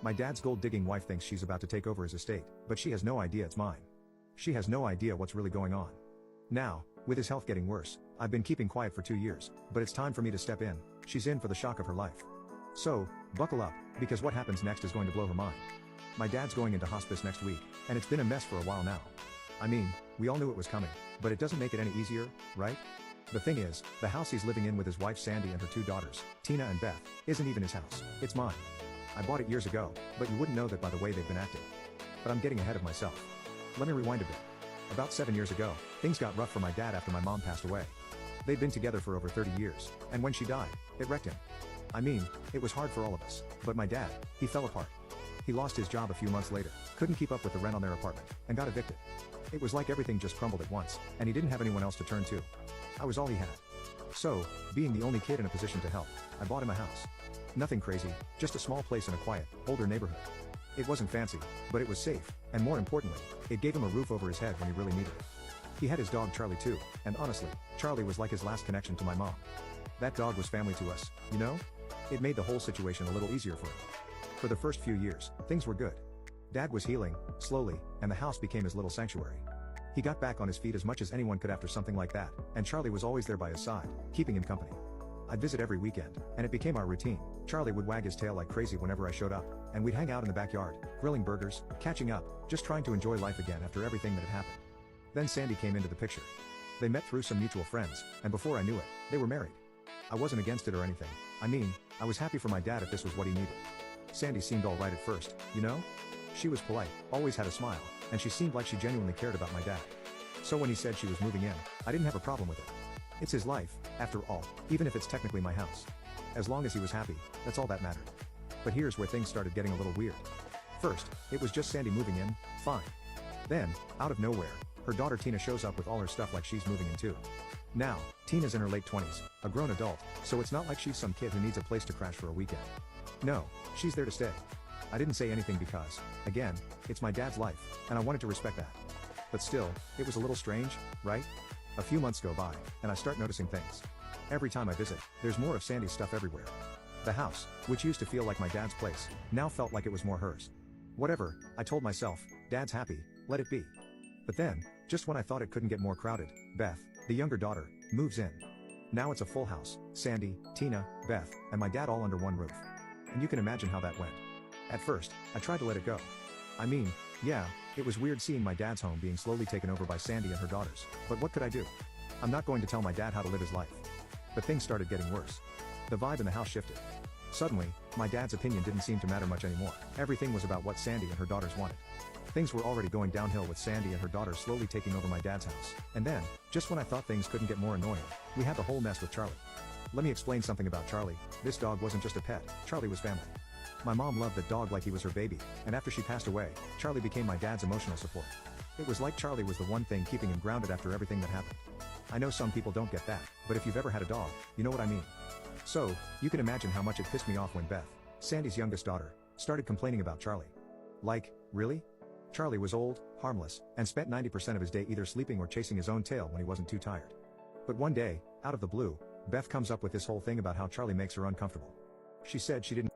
My dad's gold-digging wife thinks she's about to take over his estate, but she has no idea it's mine. She has no idea what's really going on. Now, with his health getting worse, I've been keeping quiet for 2 years, but it's time for me to step in. She's in for the shock of her life. So, buckle up, because what happens next is going to blow her mind. My dad's going into hospice next week, and it's been a mess for a while now. I mean, we all knew it was coming, but it doesn't make it any easier, right? The thing is, the house he's living in with his wife Sandy and her 2 daughters, Tina and Beth, isn't even his house, it's mine. I bought it years ago, but you wouldn't know that by the way they've been acting. But I'm getting ahead of myself. Let me rewind a bit. About 7 years ago, things got rough for my dad after my mom passed away. They'd been together for over 30 years, and when she died, it wrecked him. I mean, it was hard for all of us, but my dad, he fell apart. He lost his job a few months later, couldn't keep up with the rent on their apartment, and got evicted. It was like everything just crumbled at once, and he didn't have anyone else to turn to. I was all he had. So, being the only kid in a position to help, I bought him a house. Nothing crazy, just a small place in a quiet, older neighborhood. It wasn't fancy, but it was safe, and more importantly, it gave him a roof over his head when he really needed it. He had his dog Charlie too, and honestly, Charlie was like his last connection to my mom. That dog was family to us, you know? It made the whole situation a little easier for him. For the first few years, things were good. Dad was healing, slowly, and the house became his little sanctuary. He got back on his feet as much as anyone could after something like that, and Charlie was always there by his side, keeping him company. I'd visit every weekend, and it became our routine. Charlie would wag his tail like crazy whenever I showed up, and we'd hang out in the backyard, grilling burgers, catching up, just trying to enjoy life again after everything that had happened. Then Sandy came into the picture. They met through some mutual friends, and before I knew it, they were married. I wasn't against it or anything. I mean, I was happy for my dad if this was what he needed. Sandy seemed alright at first, you know? She was polite, always had a smile, and she seemed like she genuinely cared about my dad. So when he said she was moving in, I didn't have a problem with it. It's his life, after all, even if it's technically my house. As long as he was happy, that's all that mattered. But here's where things started getting a little weird. First, it was just Sandy moving in, fine. Then, out of nowhere, her daughter Tina shows up with all her stuff like she's moving in too. Now, Tina's in her late 20s, a grown adult, so it's not like she's some kid who needs a place to crash for a weekend. No, she's there to stay. I didn't say anything because, again, it's my dad's life, and I wanted to respect that. But still, it was a little strange, right? A few months go by, and I start noticing things. Every time I visit, there's more of Sandy's stuff everywhere. The house, which used to feel like my dad's place, now felt like it was more hers. Whatever, I told myself, Dad's happy, let it be. But then, just when I thought it couldn't get more crowded, Beth, the younger daughter, moves in. Now it's a full house, Sandy, Tina, Beth, and my dad all under one roof. And you can imagine how that went. At first, I tried to let it go. I mean, yeah, it was weird seeing my dad's home being slowly taken over by Sandy and her daughters, but what could I do? I'm not going to tell my dad how to live his life. But things started getting worse. The vibe in the house shifted. Suddenly, my dad's opinion didn't seem to matter much anymore. Everything was about what Sandy and her daughters wanted. Things were already going downhill with Sandy and her daughters slowly taking over my dad's house. And then, just when I thought things couldn't get more annoying, we had the whole mess with Charlie. Let me explain something about Charlie. This dog wasn't just a pet, Charlie was family. My mom loved that dog like he was her baby, and after she passed away, Charlie became my dad's emotional support. It was like Charlie was the one thing keeping him grounded after everything that happened. I know some people don't get that, but if you've ever had a dog, you know what I mean. So, you can imagine how much it pissed me off when Beth, Sandy's youngest daughter, started complaining about Charlie. Like, really? Charlie was old, harmless, and spent 90% of his day either sleeping or chasing his own tail when he wasn't too tired. But one day, out of the blue, Beth comes up with this whole thing about how Charlie makes her uncomfortable. She said she didn't